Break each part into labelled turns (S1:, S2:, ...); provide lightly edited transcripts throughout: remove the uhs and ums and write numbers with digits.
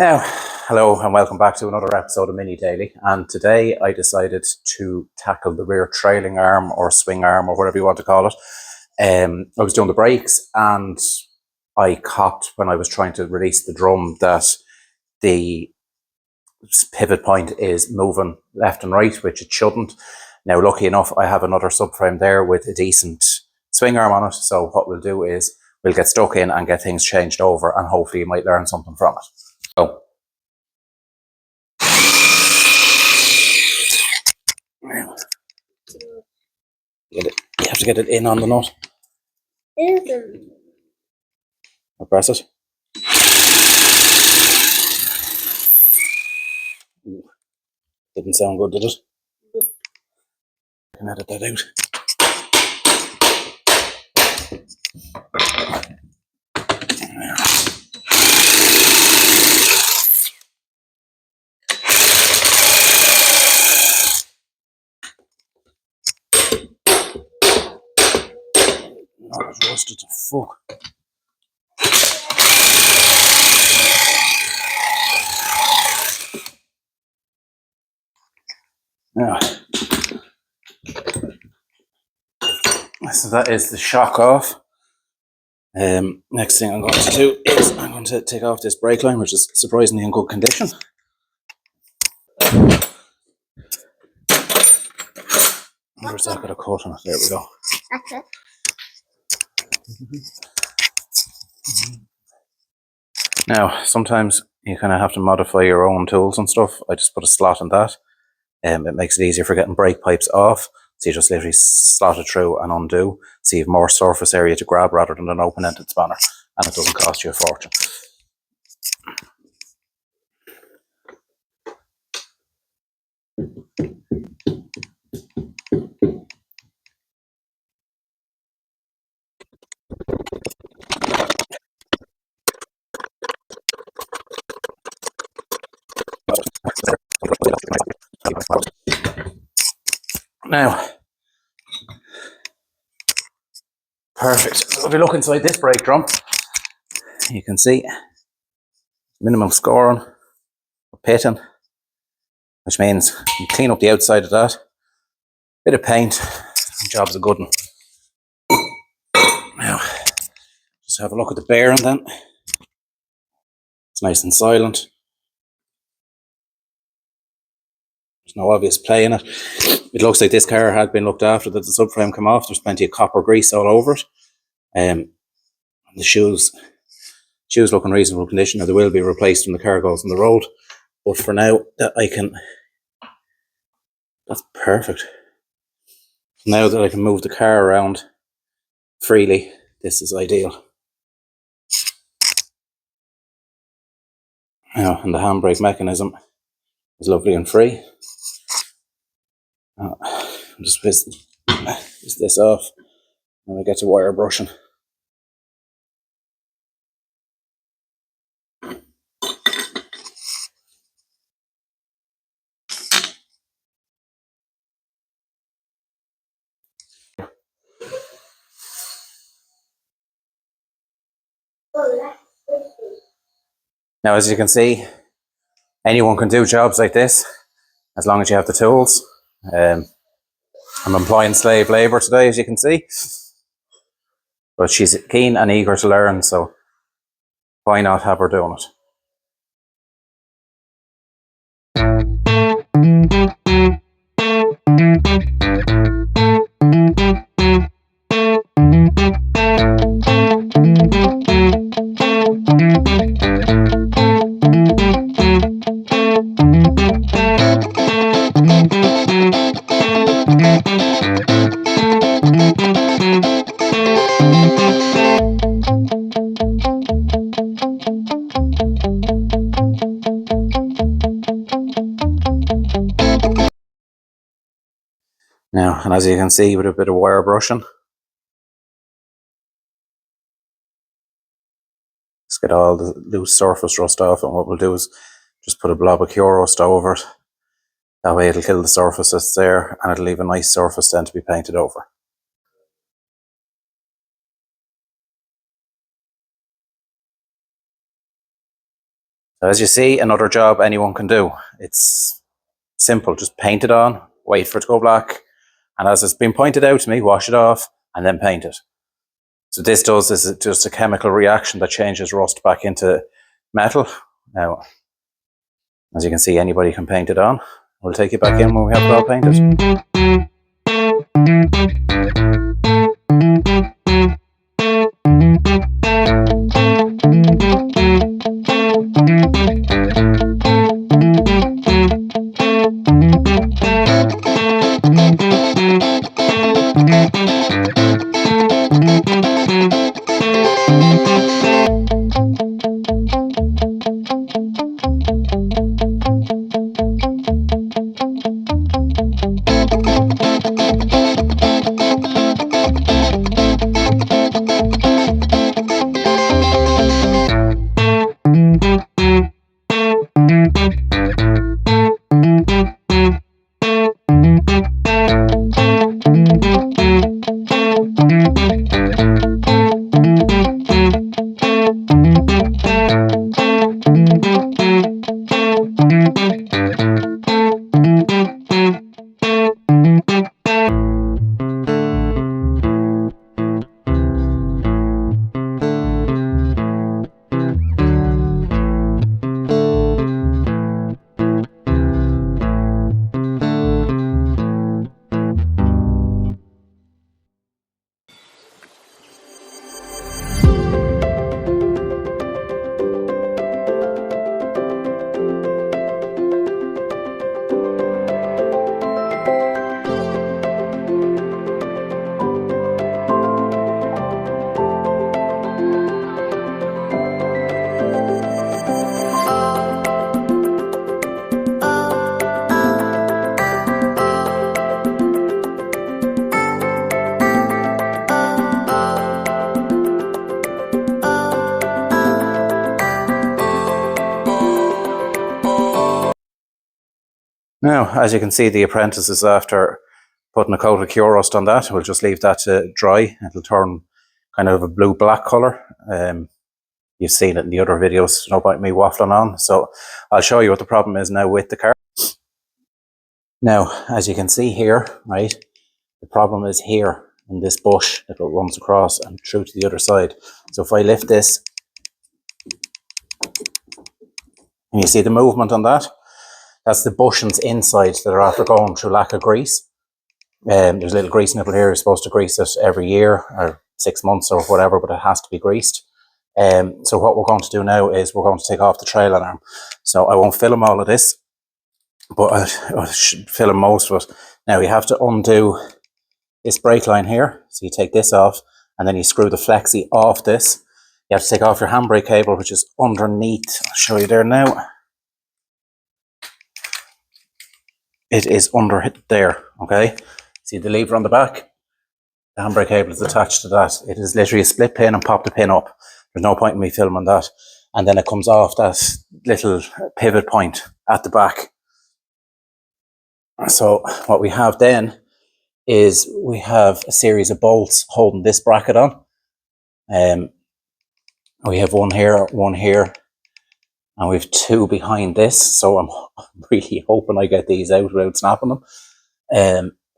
S1: Now, hello and welcome back to another episode of Mini Daily. And today I decided to tackle the rear trailing arm or swing arm or whatever you want to call it. I was doing the brakes and I copped when I was trying to release the drum that the pivot point is moving left and right, which it shouldn't. Now, lucky enough, I have another subframe there with a decent swing arm on it. So what we'll do is we'll get stuck in and get things changed over, and hopefully you might learn something from it. So, you have to get it in on the nut. I'll press it. Didn't sound good, did it? I can edit that out. Oh, it's rusted to fuck. Now, so that is the shock off. Next thing I'm going to do is I'm going to take off this brake line, which is surprisingly in good condition. Where's that got a cut on it? There we go. Okay. Now, sometimes you kind of have to modify your own tools and stuff. I just put a slot in that. It makes it easier for getting brake pipes off. So you just literally slot it through and undo. So you have more surface area to grab rather than an open-ended spanner. And it doesn't cost you a fortune. Now, perfect. So if you look inside this brake drum, you can see minimum scoring or pitting, which means you clean up the outside of that. Bit of paint, the job's a good one. Now, just have a look at the bearing then. It's nice and silent. There's no obvious play in it. It looks like this car had been looked after, that the subframe came off. There's plenty of copper grease all over it. The shoes look in reasonable condition. Now, they will be replaced when the car goes on the road. But for now, that's perfect. Now that I can move the car around freely, this is ideal. Now, and the handbrake mechanism is lovely and free. I'll just piss this off and we get to wire brushing. Now, as you can see, anyone can do jobs like this as long as you have the tools. I'm employing slave labour today, as you can see, but she's keen and eager to learn, so why not have her doing it? Now, and as you can see, with a bit of wire brushing, just get all the loose surface rust off, and what we'll do is just put a blob of cure rust over it. That way it'll kill the surface that's there, and it'll leave a nice surface then to be painted over. So as you see, another job anyone can do. It's simple, just paint it on, wait for it to go black, and as it's been pointed out to me, wash it off and then paint it. So this does is just a chemical reaction that changes rust back into metal. Now, as you can see, anybody can paint it on. We'll take it back in when we have it all painted. Now, as you can see, the apprentice is after putting a coat of cure rust on that. We'll just leave that to dry. It'll turn kind of a blue-black colour. You've seen it in the other videos, no point me waffling on. So I'll show you what the problem is now with the car. Now, as you can see here, right, the problem is here in this bush that runs across and through to the other side. So if I lift this, and you see the movement on that, that's the bushings inside that are after going through lack of grease. There's a little grease nipple here. You're supposed to grease it every year or 6 months or whatever, but it has to be greased. So what we're going to do now is we're going to take off the trailing arm. So I won't film all of this, but I should film most of it. Now you have to undo this brake line here. So you take this off and then you screw the flexi off this. You have to take off your handbrake cable, which is underneath. I'll show you there now. It is under there, okay? See the lever on the back? The handbrake cable is attached to that. It is literally a split pin and pop the pin up. There's no point in me filming that. And then it comes off that little pivot point at the back. So what we have then is we have a series of bolts holding this bracket on. We have one here, and we have two behind this. So I'm really hoping I get these out without snapping them.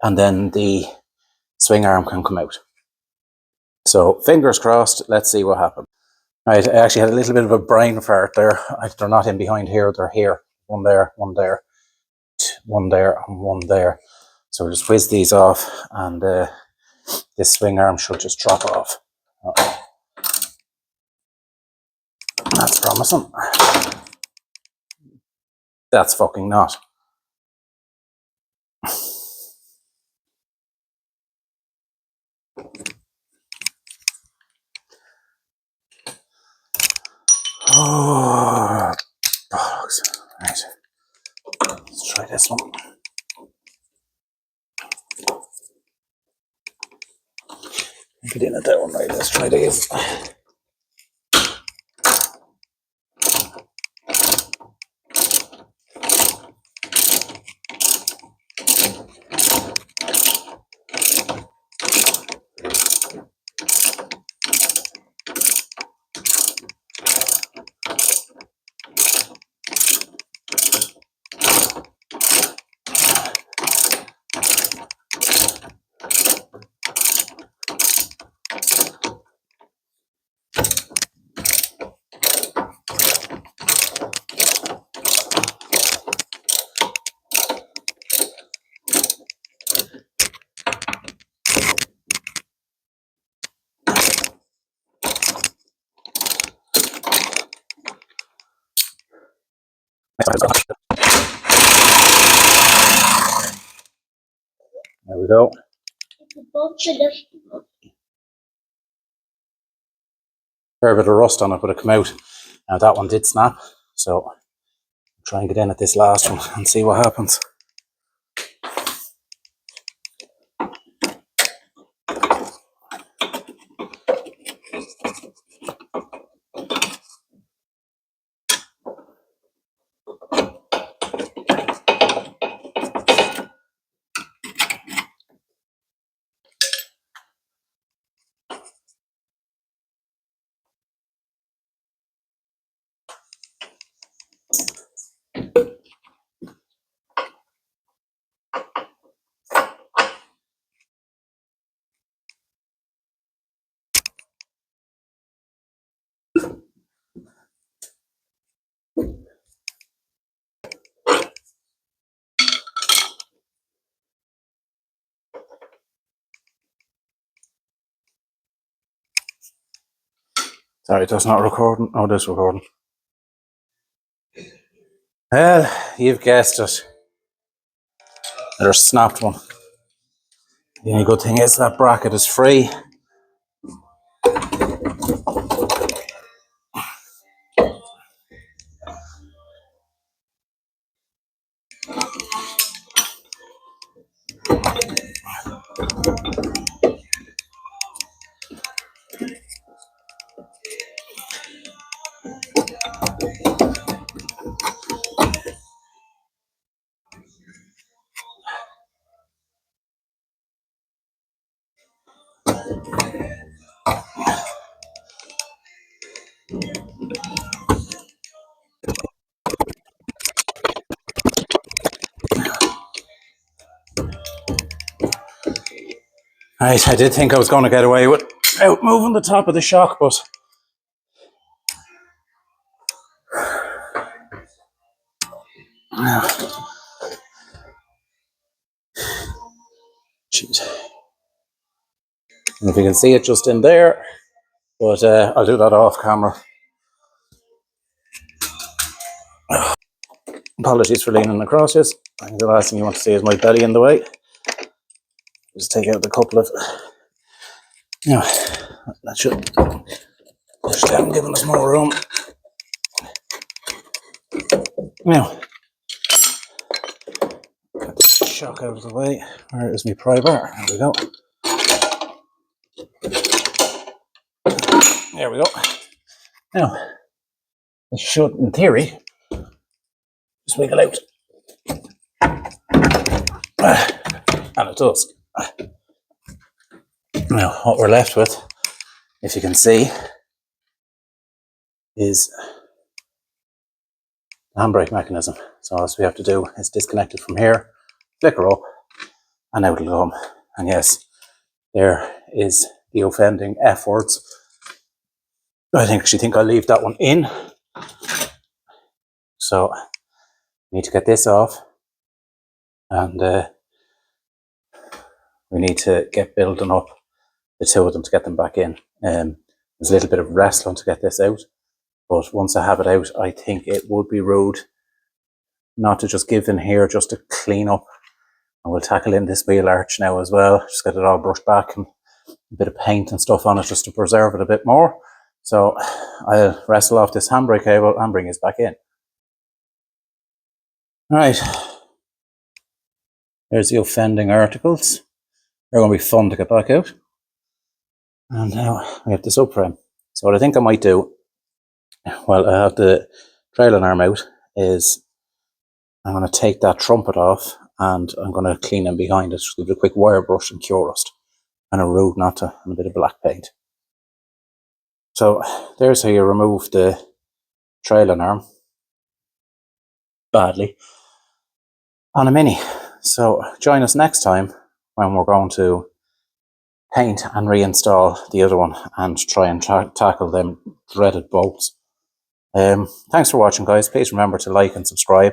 S1: And then the swing arm can come out. So fingers crossed, let's see what happens. Right, I actually had a little bit of a brain fart there. They're not in behind here, they're here. One there, one there, one there, and one there. So we'll just whiz these off, and this swing arm should just drop off. That's promising. That's fucking not. Oh, bollocks. Right. Let's try this one. Get in it that one, right? Let's try these. There we go. Fair bit of rust on it, but it came out. Now that one did snap, so I'll try and get in at this last one and see what happens. Sorry, that's not recording. Oh, it is recording. Well, you've guessed it. There's a snapped one. The only good thing is that bracket is free. Right, I did think I was going to get away without moving the top of the shock, but jeez. And if you can see it just in there, but I'll do that off camera. Apologies for leaning across this. I think the last thing you want to see is my belly in the way. Just take out the couple of. Now, that should push down, giving us more room. Now, get the shock out of the way. Where is my pry bar? There we go. There we go. Now, it should, in theory, just wiggle out. And it does. Now, what we're left with, if you can see, is the handbrake mechanism. So all we have to do is disconnect it from here, flicker up, and out it'll come. And yes, there is the offending F words. I actually think I'll leave that one in. So we need to get this off, and we need to get building up the two of them to get them back in. There's a little bit of wrestling to get this out, but once I have it out, I think it would be rude not to just give in here just to clean up. And we'll tackle in this wheel arch now as well. Just get it all brushed back and a bit of paint and stuff on it just to preserve it a bit more. So I'll wrestle off this handbrake cable and bring it back in. Right, there's the offending articles. They're going to be fun to get back out. And now we have the subframe. So what I think I might do, while I have the trailing arm out, is I'm going to take that trumpet off and I'm going to clean in behind it. Just give it a quick wire brush and cure rust. And a rude not to, and a bit of black paint. So there's how you remove the trailing arm badly on a Mini. So join us next time when we're going to paint and reinstall the other one and try and tackle them dreaded bolts. Thanks for watching, guys. Please remember to like and subscribe.